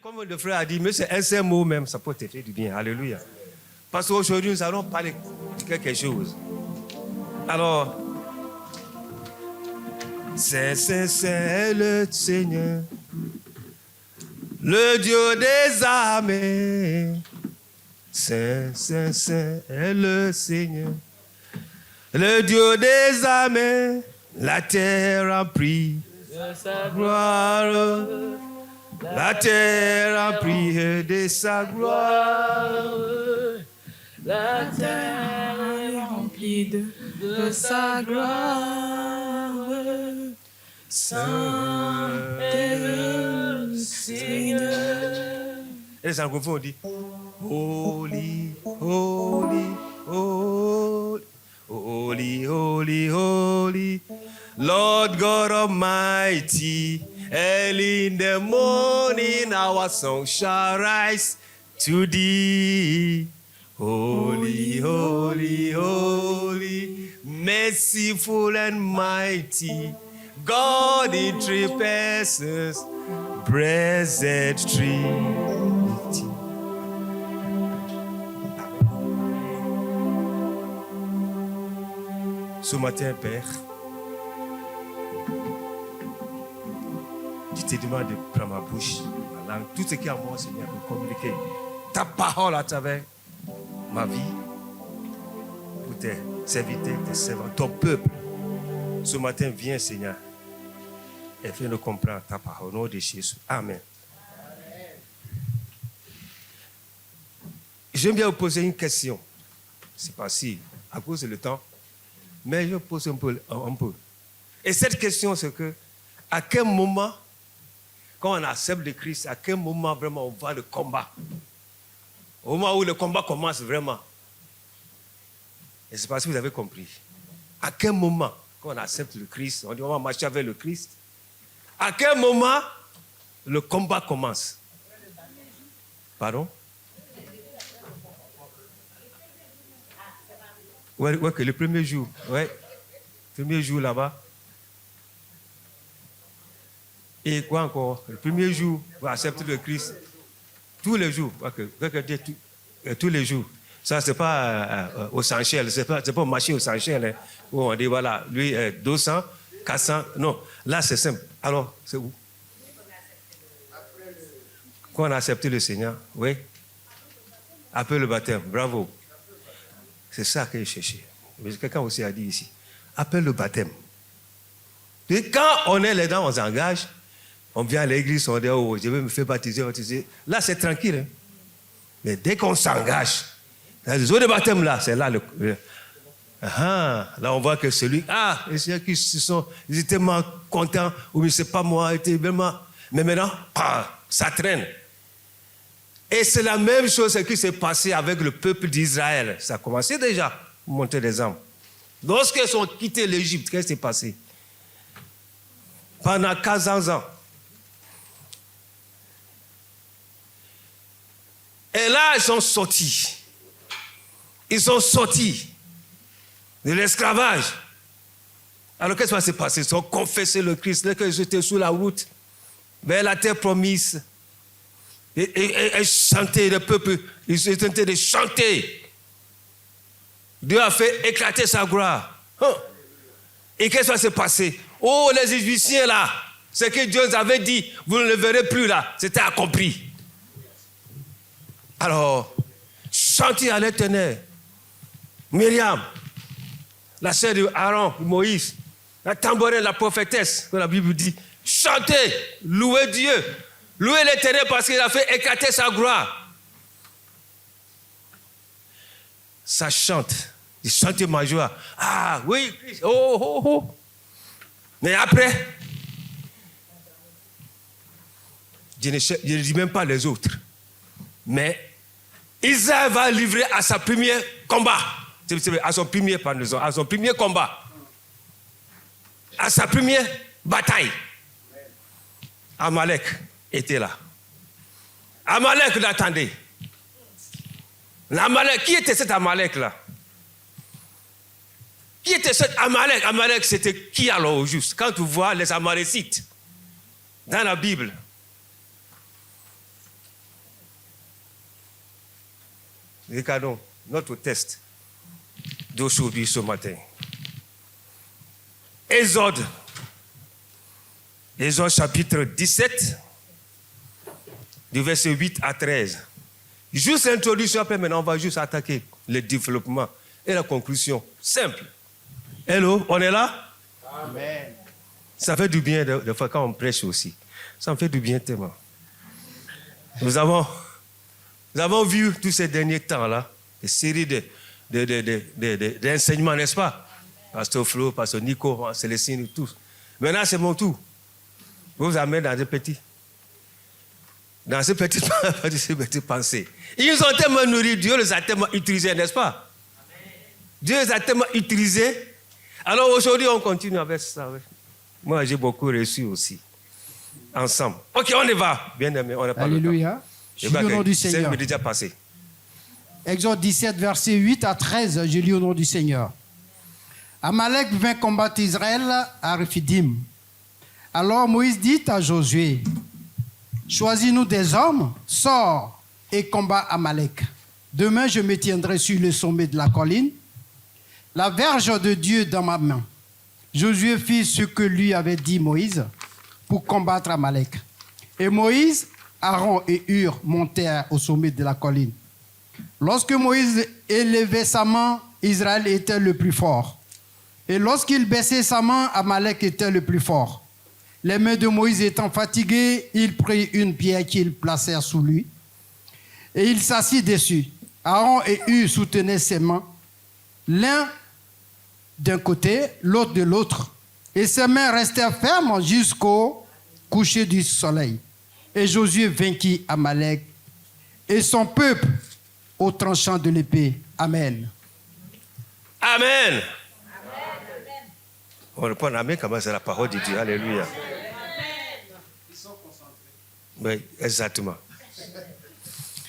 comme le frère a dit, mais c'est un seul mot même, ça peut te faire du bien. Alléluia. Parce qu'aujourd'hui, nous allons parler de quelque chose. Alors, c'est le Seigneur, le Dieu des armées. C'est le Seigneur, le Dieu des armées. La terre a pris sa gloire. La terre a pris de sa gloire. La terre est remplie de sa gloire. Saint est le Seigneur. Et les anglophones ont dit Holy, holy, holy, holy, holy, holy, Lord God Almighty. Early in the morning our song shall rise to thee. Holy, holy, holy, merciful and mighty, God in three persons, blessed Trinity. Ce matin, Père, je te demande de prendre ma bouche, ma langue, tout ce qui est en moi, Seigneur, pour communiquer ta parole à travers ma vie, pour tes serviteurs, tes servants, ton peuple. Ce matin, viens, Seigneur, et fais-nous comprendre ta parole. Au nom de Jésus. Amen. J'aime bien vous poser une question. C'est pas si, à cause du temps, mais je pose un peu. Et cette question, c'est que, à quel moment, quand on accepte le Christ, à quel moment vraiment on va le combat? Au moment où le combat commence vraiment. Et c'est parce que vous avez compris. À quel moment, quand on accepte le Christ, on dit on va marcher avec le Christ, à quel moment le combat commence? Pardon? Ouais, que le premier jour. Ouais. Premier jour là-bas. Et quoi encore? Le premier jour, vous acceptez le Christ. Tous les jours. Tous les jours. Ça, ce n'est pas au Saint-Chel. Ce n'est pas au marché au Saint-Chel. Hein, où on dit, voilà, lui, 200, 400. Non, là, c'est simple. Alors, c'est où? Quand on a accepté le Seigneur, oui. Après le baptême, bravo. C'est ça que je cherchais. Mais quelqu'un aussi a dit ici. Après le baptême. Et quand on est les dents, on s'engage. On vient à l'église, on dit, oh, je vais me faire baptiser. Là, c'est tranquille. Hein. Mais dès qu'on s'engage, les eaux de baptême, là, c'est là là, on voit que celui, les gens qui ils étaient tellement contents, ou c'est pas moi, était vraiment. Mais maintenant, ça traîne. Et c'est la même chose qui s'est passée avec le peuple d'Israël. Ça a commencé déjà à monter des armes. Lorsqu'ils ont quitté l'Égypte, qu'est-ce qui s'est passé? Pendant 15 ans. Et là, ils sont sortis. Ils sont sortis de l'esclavage. Alors, qu'est-ce qui s'est passé? Ils ont confessé le Christ. Lorsqu'ils étaient sur la route vers la terre promise. Et chanter, le peuple, ils étaient en train de chanter. Dieu a fait éclater sa gloire. Et qu'est-ce qui va se passer? Oh, les Égyptiens là, ce que Dieu avait dit, vous ne le verrez plus là, c'était accompli. Alors, chantez à l'Éternel. Myriam, la sœur de Aaron, Moïse, la tambourine, la prophétesse, que la Bible dit, chantez, louez Dieu. Louez l'Éternel parce qu'il a fait éclater sa gloire. Ça chante. Il chante ma joie. Ah oui, Christ. Oh. Mais après, je ne dis même pas les autres. Mais Israël va livrer à sa première combat. À son premier combat. À sa première bataille. Amalek était là. Amalek l'attendait. L'Amalek, qui était cet Amalek-là? Qui était cet Amalek? Amalek, c'était qui alors au juste? Quand tu vois les Amalécites dans la Bible, Regardons notre test d'aujourd'hui, ce matin. Exode chapitre 17, du verset 8 à 13. Juste l'introduction, après maintenant, on va juste attaquer le développement et la conclusion. Simple. Hello, on est là? Amen. Ça fait du bien de fois quand on prêche aussi. Ça me fait du bien tellement. Nous avons vu tous ces derniers temps-là, des séries d'enseignements, n'est-ce pas? Pasteur Flo, Pasteur Nico, Célestine, tous. Maintenant, c'est mon tour. Je vous amène dans ces petites pensées. Ils nous ont tellement nourris, Dieu les a tellement utilisés, n'est-ce pas? Dieu les a tellement utilisés. Alors aujourd'hui, on continue avec ça. Oui. Moi, j'ai beaucoup reçu aussi. Ensemble. Ok, on y va. Bien aimé, on n'a pas Alléluia. le temps. Je lis au nom du Seigneur. C'est déjà passé. Exode 17, versets 8 à 13, je lis au nom du Seigneur. Amalek vint combattre Israël à Rephidim. Alors Moïse dit à Josué, choisis-nous des hommes, sors et combat Amalek. Demain, je me tiendrai sur le sommet de la colline, la verge de Dieu dans ma main. Josué fit ce que lui avait dit Moïse pour combattre Amalek. Et Moïse, Aaron et Hur montèrent au sommet de la colline. Lorsque Moïse élevait sa main, Israël était le plus fort. Et lorsqu'il baissait sa main, Amalek était le plus fort. Les mains de Moïse étant fatiguées, il prit une pierre qu'ils placèrent sous lui et il s'assit dessus. Aaron et Hur soutenaient ses mains, l'un d'un côté, l'autre de l'autre, et ses mains restèrent fermes jusqu'au coucher du soleil. Et Josué vainquit Amalek et son peuple au tranchant de l'épée. Amen. Amen. On répond Amen, comment c'est la parole de Dieu. Alléluia. Ils sont concentrés. Oui, exactement.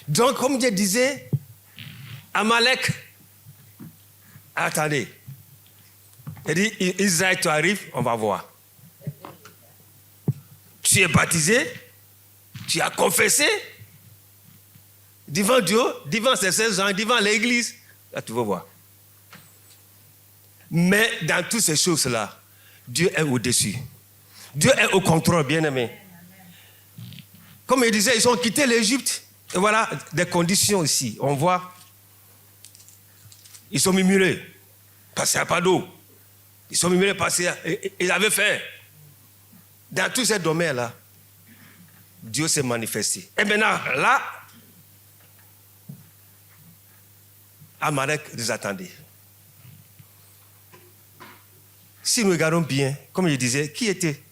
Donc, comme je disais, Amalek, attendez. Il dit, Israël, tu arrives, on va voir. Tu es baptisé, tu as confessé, devant Dieu, devant ses 16 ans, devant l'église, là tu vas voir. Mais dans toutes ces choses-là, Dieu est au-dessus. Dieu est au contrôle, bien-aimé. Comme il disait, ils ont quitté l'Égypte. Et voilà des conditions ici. On voit, ils sont murmurés parce qu'il n'y a pas d'eau. Ils sont murmurés parce qu'ils avaient faim. Dans tous ces domaines-là, Dieu s'est manifesté. Et maintenant, là, Amalek les attendait. Si nous regardons bien, comme je disais, qui était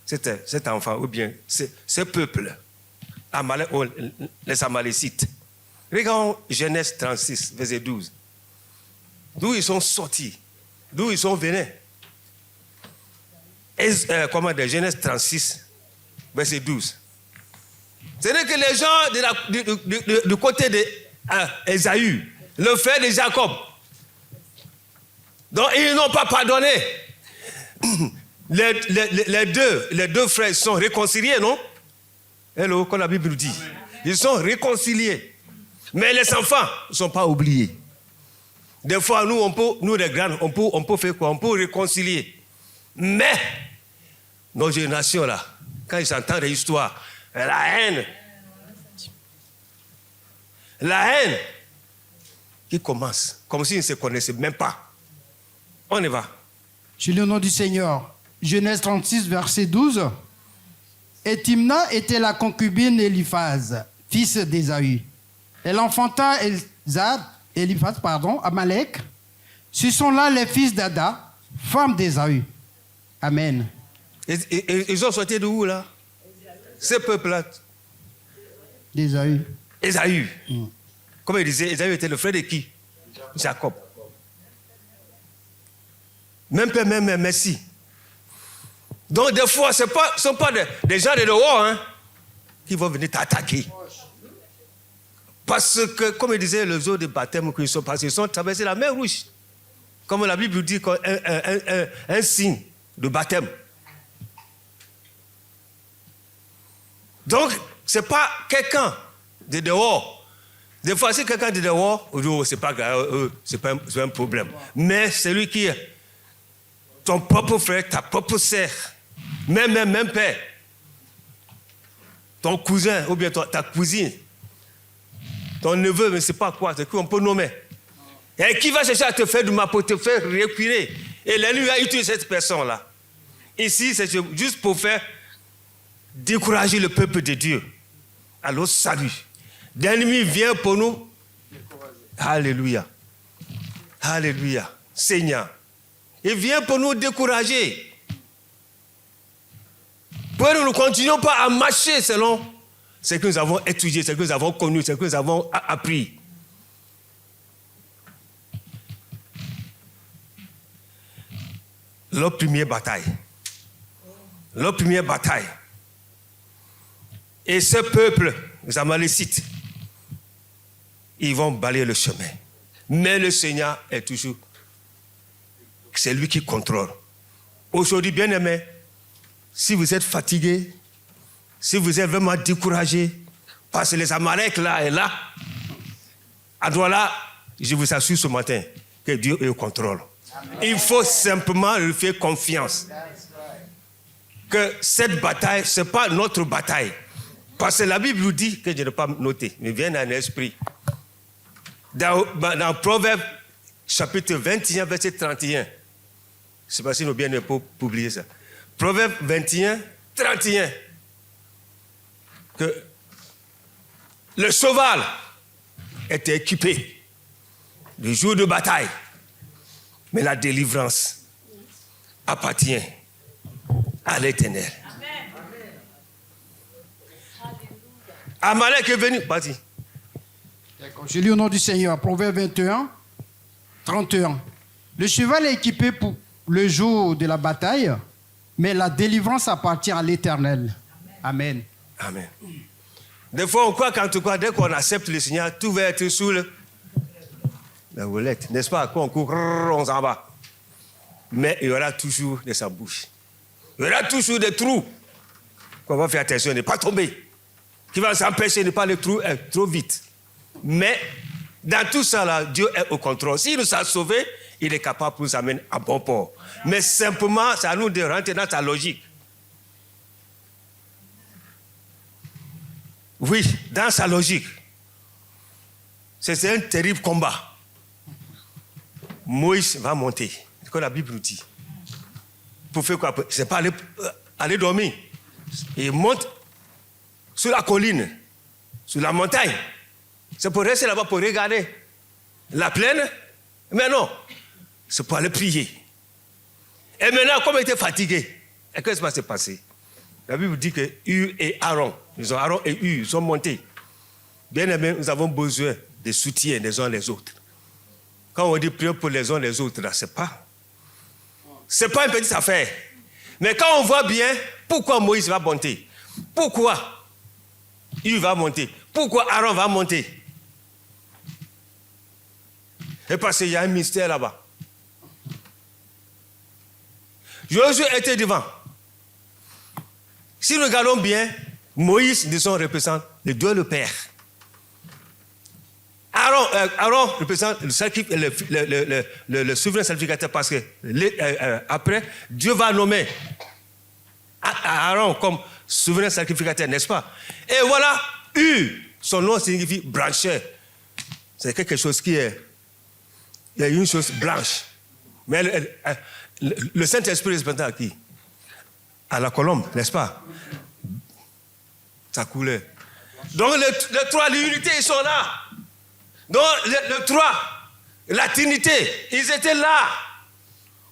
cet enfant ou bien ce peuple, Amalek, les Amalécites. Regardons Genèse 36, verset 12. D'où ils sont sortis, d'où ils sont venus. Genèse 36, verset 12. C'est-à-dire que les gens du côté d'Ésaü, le frère de Jacob, donc ils n'ont pas pardonné. Les deux frères sont réconciliés, non? Hello, comme la Bible dit. Ils sont réconciliés. Mais les enfants ne sont pas oubliés. Des fois, nous les grands, on peut faire quoi? On peut réconcilier. Mais, nos générations là, quand ils entendent des histoires, la haine qui commence, comme s'ils ne se connaissaient même pas. On y va. Je lis au nom du Seigneur. Genèse 36, verset 12. Et Timna était la concubine d'Éliphaz, fils d'Ésaü. Elle enfanta Amalek. Ce sont là les fils d'Ada, femme d'Ésaü. Amen. Et ils ont sorti de où là? Ce peuple-là. D'Ésaü. Ésaü. Comme il disait, Ésaü était le frère de qui? Jacob. Même père, même Messie. Donc des fois, ce ne sont pas des gens de dehors hein, qui vont venir t'attaquer. Parce que, comme il disait, les eaux de baptême qu'ils sont passés, ils sont traversés la mer Rouge. Comme la Bible dit, un signe de baptême. Donc, ce n'est pas quelqu'un de dehors Des fois, si quelqu'un dit dehors, oh, c'est pas grave, c'est pas un problème. Mais celui qui est ton propre frère, ta propre sœur, même père, ton cousin ou bien ta cousine, ton neveu, mais c'est pas quoi, c'est qu'on peut nommer. Et qui va chercher à te faire du mal pour te faire reculer. Et l'ennemi va utiliser cette personne-là. Ici, c'est juste pour faire décourager le peuple de Dieu. Alors, salut. L'ennemi vient pour nous. Alléluia. Alléluia. Seigneur. Il vient pour nous décourager. Pour que nous ne continuions pas à marcher selon ce que nous avons étudié, ce que nous avons connu, ce que nous avons appris. Leur première bataille. Et ce peuple, les Amalécites, ils vont balayer le chemin. Mais le Seigneur est toujours, c'est lui qui contrôle. Aujourd'hui, bien-aimés, si vous êtes fatigué, si vous êtes vraiment découragé, parce que les Amaleks là et là, alors je vous assure ce matin que Dieu est au contrôle. Il faut simplement lui faire confiance. Que cette bataille, ce n'est pas notre bataille. Parce que la Bible nous dit, que je n'ai pas noté, mais vient dans l'esprit. Dans Proverbe, chapitre 21, verset 31. Je ne sais pas si nous bien pour publier ça. Proverbe 21, 31. Que le cheval était équipé le jour de bataille. Mais la délivrance appartient à l'Éternel. Amalek est venu. Vas-y. D'accord. Je lis au nom du Seigneur. Proverbe 21, 31. Le cheval est équipé pour le jour de la bataille, mais la délivrance appartient à l'Éternel. Amen. Amen. Des fois, on croit qu'en tout cas, dès qu'on accepte le Seigneur, tout va être sous la roulette. N'est-ce pas? Quand on court, on s'en va. Mais il y aura toujours des embûches. Il y aura toujours des trous. On va faire attention de ne pas tomber. Qui va s'empêcher de ne pas aller trop vite. Mais dans tout ça, là, Dieu est au contrôle. S'il nous a sauvés, il est capable de nous amener à bon port. Mais simplement, c'est à nous de rentrer dans sa logique. Oui, dans sa logique. C'est un terrible combat. Moïse va monter. C'est ce que la Bible nous dit. Pour faire quoi? C'est pas aller dormir. Il monte sur la colline, sur la montagne. C'est pour rester là-bas pour regarder la plaine. Mais non, c'est pour aller prier. Et maintenant, comme il était fatigué, et qu'est-ce qui va se passer? La Bible dit que Hur et Aaron, Aaron et Hur sont montés. Bien aimé, nous avons besoin de soutien les uns les autres. Quand on dit prier pour les uns les autres, là, c'est pas une petite affaire. Mais quand on voit bien, pourquoi Moïse va monter? Pourquoi Hur va monter? Pourquoi Aaron va monter? Et parce qu'il y a un mystère là-bas. Josué était devant. Si nous regardons bien, Moïse, disons, représente le Dieu le Père. Aaron représente le souverain sacrificateur parce que après, Dieu va nommer Aaron comme souverain sacrificateur, n'est-ce pas? Et voilà, Hur, son nom signifie brancheur. C'est quelque chose qui est... Il y a une chose blanche. Mais le Saint-Esprit est représenté à qui? À la colombe, n'est-ce pas? Sa couleur. Donc les trois, l'unité, ils sont là. Donc les trois, la Trinité, ils étaient là.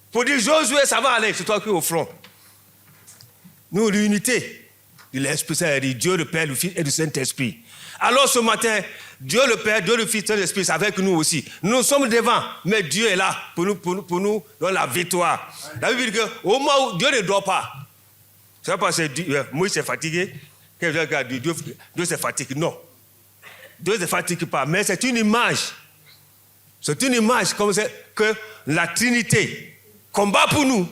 Pour dire, Josué, ça va aller, c'est toi qui es au front. Nous, l'unité de l'Esprit, c'est Dieu le Père, le Fils et le Saint-Esprit. Alors ce matin, Dieu le Père, Dieu le Fils et l'Esprit, c'est avec nous aussi. Nous sommes devant, mais Dieu est là pour nous donner la victoire. La Bible dit qu'au moment où Dieu ne dort pas, c'est pas parce que Moïse est fatigué, que Dieu se fatigue. Non. Dieu ne se fatigue pas, mais c'est une image. C'est une image comme que la Trinité combat pour nous.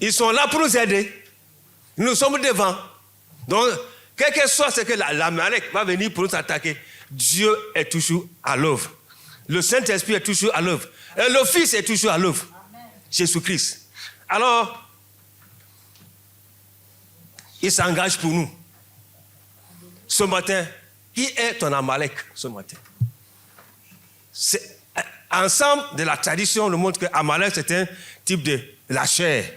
Ils sont là pour nous aider. Nous sommes devant. Donc, quel que soit ce que l'Amalek va venir pour nous attaquer, Dieu est toujours à l'œuvre. Le Saint-Esprit est toujours à l'œuvre. Et le Fils est toujours à l'œuvre. Jésus-Christ. Alors, il s'engage pour nous. Ce matin, qui est ton Amalek ce matin? Ensemble de la tradition, on nous montre que Amalek, c'est un type de la chair.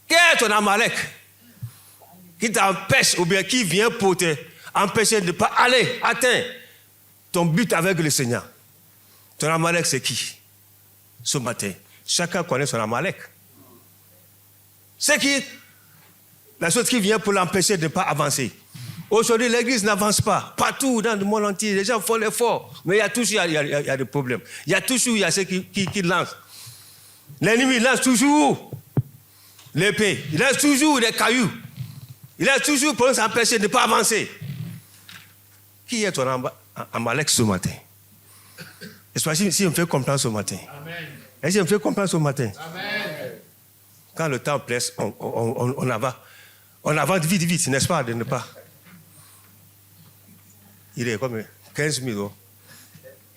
Qui est ton Amalek? Qui t'empêche ou bien qui vient pour te empêcher de ne pas aller atteindre ton but avec le Seigneur? Ton Amalek, c'est qui? Ce matin, chacun connaît son Amalek. C'est qui? La chose qui vient pour l'empêcher de ne pas avancer. Aujourd'hui, l'Église n'avance pas. Partout dans le monde entier, les gens font l'effort. Mais il y a toujours il y a des problèmes. Il y a toujours ceux qui lancent. L'ennemi lance toujours l'épée. Il lance toujours des cailloux. Il lance toujours pour nous empêcher de ne pas avancer. Qui est ton Amalek ce matin? Est-ce si on me fait comprendre ce matin? Amen. Est-ce qu'on me fait comprendre ce matin? Amen. Quand le temps presse, on avance vite, n'est-ce pas, de ne pas. Il est comme 15 000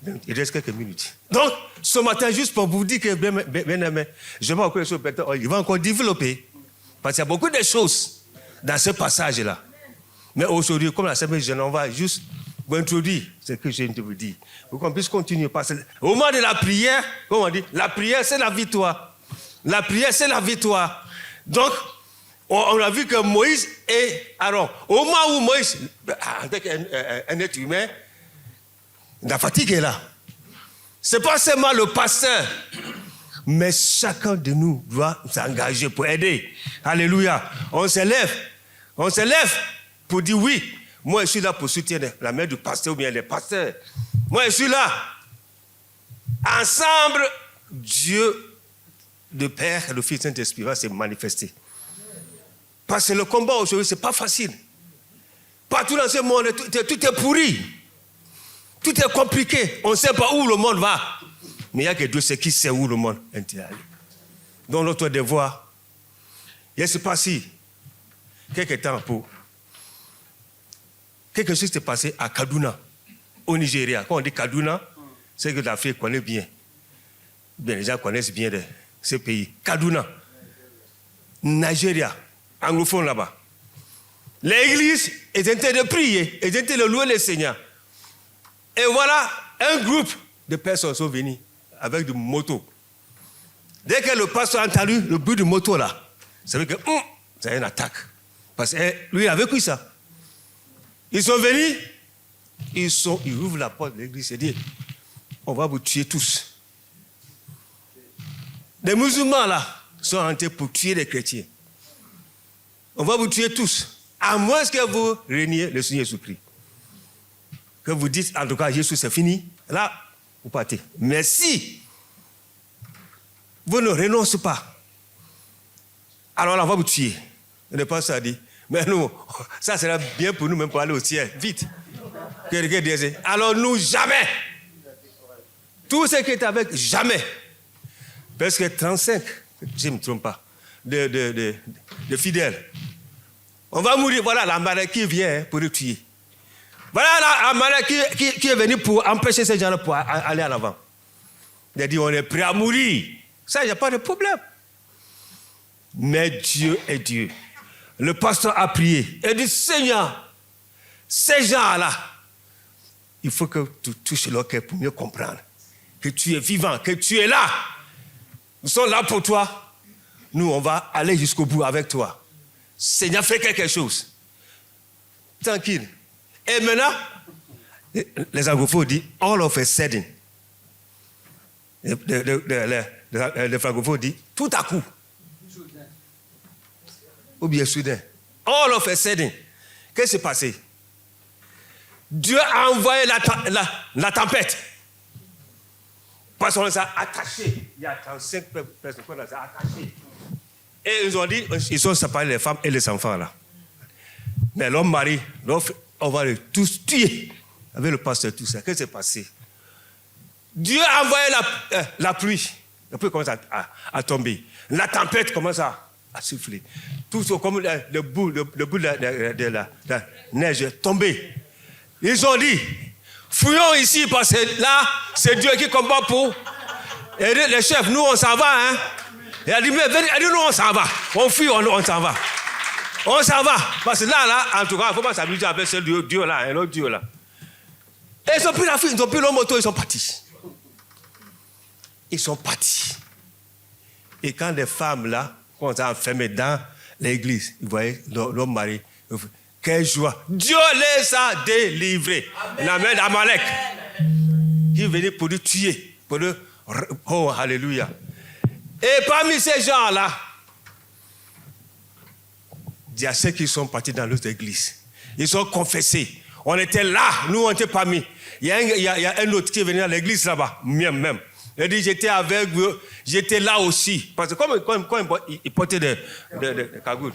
€. Il reste quelques minutes. Donc, ce matin, juste pour vous dire que, bien aimé, je vais encore les choses, il va encore développer. Parce qu'il y a beaucoup de choses dans ce passage-là. Mais aujourd'hui, comme la semaine, on va juste vous introduire ce que je viens de vous dire. Pour qu'on puisse continuer. Parce qu'au moment de la prière, comme on dit, la prière, c'est la victoire. La prière, c'est la victoire. Donc, on a vu que Moïse et Aaron, au moment où Moïse, avec un être humain, la fatigue est là. Ce n'est pas seulement le pasteur, mais chacun de nous doit s'engager pour aider. Alléluia. On se lève pour dire oui. Moi, je suis là pour soutenir la mère du pasteur ou bien les pasteurs. Moi, je suis là. Ensemble, Dieu, le Père, le Fils et le Saint-Esprit va se manifester. Parce que le combat aujourd'hui, ce n'est pas facile. Partout dans ce monde, tout est pourri. Tout est compliqué. On ne sait pas où le monde va. Mais il n'y a que Dieu qui sait où le monde est allé. Donc notre devoir, il s'est passé quelques temps pour... Quelque chose s'est passé à Kaduna, au Nigeria. Quand on dit Kaduna, c'est que l'Afrique connaît bien. Bien, les gens connaissent bien ce pays. Kaduna, Nigeria, anglophone là-bas. L'église est en train de prier, est en train de louer le Seigneur. Et voilà, un groupe de personnes sont venues avec des motos. Dès que le pasteur a entendu le bruit de moto là, ça veut dire que c'est une attaque. Parce que lui, il a vécu ça. Ils sont venus, ils ouvrent la porte de l'église et disent, on va vous tuer tous. Les musulmans là sont entrés pour tuer les chrétiens. On va vous tuer tous, à moins que vous reniez le Seigneur Jésus-Christ. Que vous dites, en tout cas, Jésus, c'est fini. Là, vous partez. Mais si vous ne renoncez pas, alors là, on va vous tuer. Le pasteur a dit, mais nous, ça sera bien pour nous même pour aller au ciel, vite. Quelqu'un disait, alors nous, jamais. Tout ce qui est avec, jamais. Parce que 35, je ne me trompe pas, de fidèles. On va mourir, voilà la maladie qui vient pour le tuer. Voilà la maladie qui est venue pour empêcher ces gens-là pour aller en avant. Il a dit, on est prêt à mourir. Ça, il n'y a pas de problème. Mais Dieu est Dieu. Le pasteur a prié et dit, Seigneur, ces gens-là, il faut que tu touches leur cœur pour mieux comprendre que tu es vivant, que tu es là. Nous sommes là pour toi. Nous, on va aller jusqu'au bout avec toi. Seigneur, fais quelque chose. Tranquille. Et maintenant, les anglophones disent, all of a sudden. Les francophones disent, tout à coup. Ou bien soudain. All of a sudden. Qu'est-ce qui s'est passé? Dieu a envoyé la tempête. Parce qu'on les a attachés. Il y a 35 personnes qu'on les a attachés. Et ils ont dit, ils sont séparés, les femmes et les enfants là. Mais l'homme mari, on va les tous tuer. Avec le pasteur, tout ça. Qu'est-ce qui s'est passé? Dieu a envoyé la pluie. La pluie commence à tomber. La tempête commence à souffler. Tout comme le bout de la neige est tombé. Ils ont dit, fouillons ici parce que là, c'est Dieu qui combat pour. Et les chefs, nous on s'en va. Hein? Et elle dit, mais nous on s'en va. On fuit, on s'en va. On s'en va. Parce que là, en tout cas, il ne faut pas s'amuser avec ce Dieu-là, un autre Dieu-là. Et ils ont pris la fuite, ils ont pris leur moto, ils sont partis. Ils sont partis. Et quand les femmes là, quand on s'est enfermées dans l'église, ils voyaient leur mari. Quelle joie. Dieu les a délivrés. Amen. La main d'Amalek. Qui venait pour le tuer. Pour le... Oh, alléluia. Et parmi ces gens-là, il y a ceux qui sont partis dans l'autre église. Ils sont confessés. On était là, nous on était parmi. Il y a un autre qui est venu dans l'église là-bas, même. Il dit, j'étais avec eux, j'étais là aussi. Parce que comme il portait des cagoules.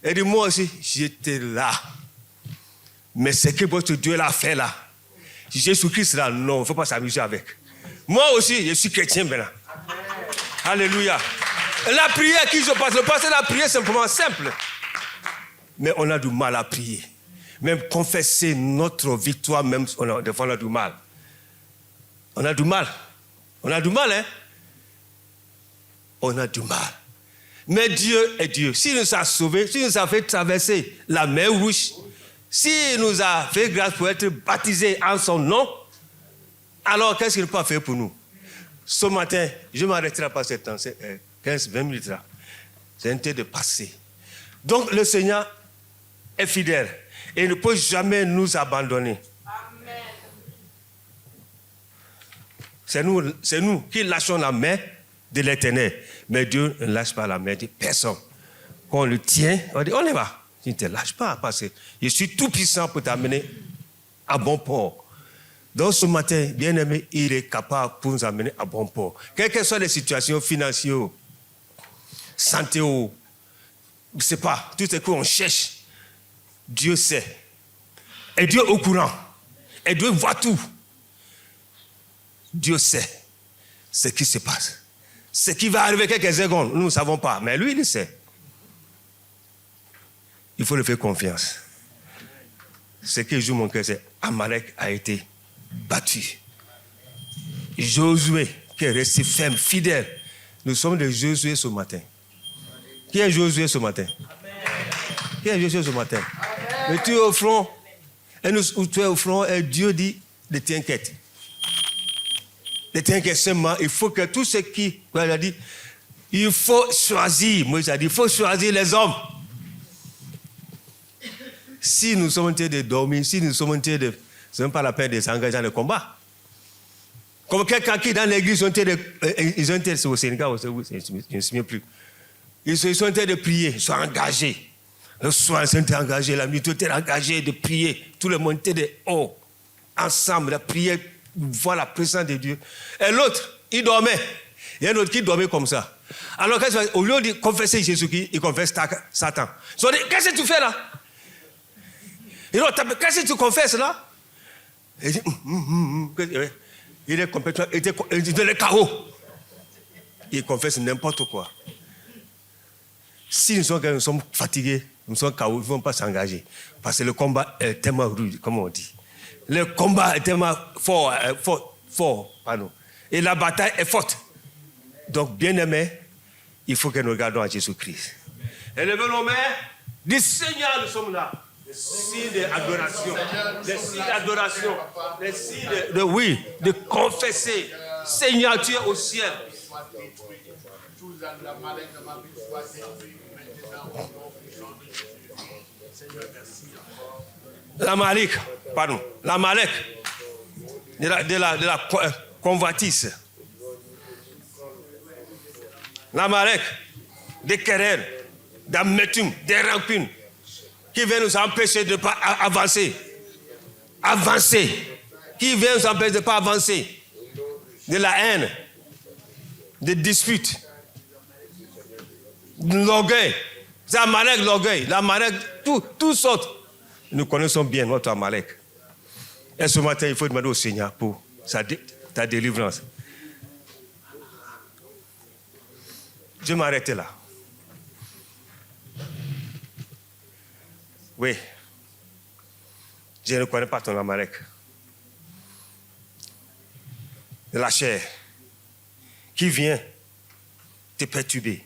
Il dit, moi aussi, j'étais là. Mais ce que votre Dieu l'a fait là, Jésus-Christ là, non, il ne faut pas s'amuser avec. Moi aussi, je suis chrétien maintenant. Alléluia. La prière qui se passe, le pasteur la prière simplement simple. Mais on a du mal à prier. Même confesser notre victoire, même des fois on a du mal. On a du mal, hein? On a du mal. Mais Dieu est Dieu. S'il nous a sauvés, s'il nous a fait traverser la mer Rouge, s'il nous a fait grâce pour être baptisés en son nom, alors qu'est-ce qu'il peut faire pour nous? Ce matin, je m'arrêterai pas ce temps, c'est 15-20 minutes là. C'est un temps de passer. Donc le Seigneur est fidèle et il ne peut jamais nous abandonner. Amen. C'est nous qui lâchons la main de l'Éternel. Mais Dieu ne lâche pas la main de personne. Quand on le tient, on dit, on y va. Il ne te lâche pas parce que je suis tout puissant pour t'amener à bon port. Donc ce matin, bien aimé, il est capable pour nous amener à bon port. Quelles que soient les situations financières, santé, je ne sais pas, tout ce qu'on cherche, Dieu sait. Et Dieu est au courant. Et Dieu voit tout. Dieu sait ce qui se passe. Ce qui va arriver quelques secondes, nous ne savons pas. Mais lui, il le sait. Il faut lui faire confiance. Ce qui joue mon cœur, c'est Amalek a été battu. Josué, qui est resté ferme, fidèle. Nous sommes des Josué ce matin. Qui est Josué ce matin? Qui est Josué ce matin? Mais tu es au front. Et tu es au front et Dieu dit, ne t'inquiète. Ne t'inquiète seulement. Il faut que tout ce qui... Il a dit, il faut choisir. Moïse a dit, il faut choisir les hommes. Si nous sommes en train de dormir, si nous sommes en train de... Ce n'est pas la peine de s'engager dans le combat. Comme quelqu'un qui dans l'église, ils ont été au Sénégal, je ne me souviens plus. Ils sont en train de prier, ils sont engagés. Le soir, ils sont engagés, la nuit, tout est engagé de prier. Tout le monde était de haut, ensemble, de prier, voir la présence de Dieu. Et l'autre, il dormait. Il y a un autre qui dormait comme ça. Alors, au lieu de confesser Jésus-Christ, il confesse Satan. Ils ont dit, qu'est-ce que tu fais là? Qu'est-ce que tu confesses là? Il dit, il est complètement, il est le chaos. Il confesse n'importe quoi. Si nous sommes fatigués, nous sommes chaos, ils ne vont pas s'engager. Parce que le combat est tellement rude, comme on dit. Le combat est tellement fort, pardon. Et la bataille est forte. Donc, bien aimé, il faut que nous regardions à Jésus-Christ. Élevez nos mains, dis Seigneur, nous sommes là. Les signes d'adoration, les signes d'adoration, les signes de confesser. Seigneur, tu es au ciel. L'Amalek, de la convoitise. L'Amalek, des querelles, d'amertume, des rancunes, qui vient nous empêcher de ne pas avancer. Qui vient nous empêcher de ne pas avancer. De la haine, des disputes, de l'orgueil. C'est Amalek, l'orgueil. L'Amalek, tout sortes. Nous connaissons bien notre Amalek. Et ce matin, il faut demander au Seigneur pour ta délivrance. Je m'arrête là. Oui. Je ne connais pas ton Amalek. De la chair qui vient te perturber,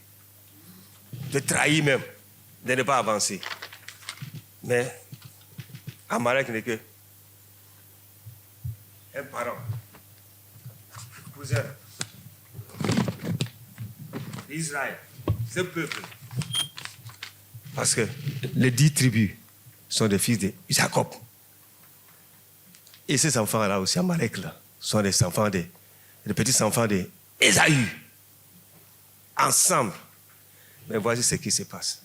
te trahir même, de ne pas avancer. Mais Amalek n'est que un parent, cousin d'Israël, ce peuple. Parce que les 10 tribus sont des fils de Jacob. Et ces enfants-là aussi, Amalek, là, sont des enfants des petits-enfants d'Ésaü. Ensemble. Mais voici ce qui se passe.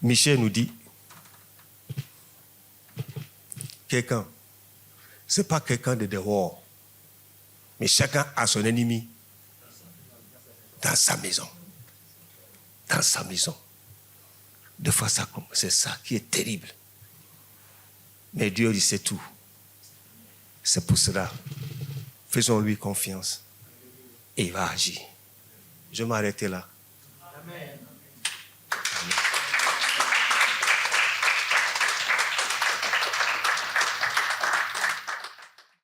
Michel nous dit, quelqu'un, ce n'est pas quelqu'un de dehors, mais chacun a son ennemi dans sa maison. Dans sa maison. Deux fois ça, c'est ça qui est terrible. Mais Dieu, il sait tout. C'est pour cela, faisons-lui confiance et il va agir. Je m'arrête là. Amen.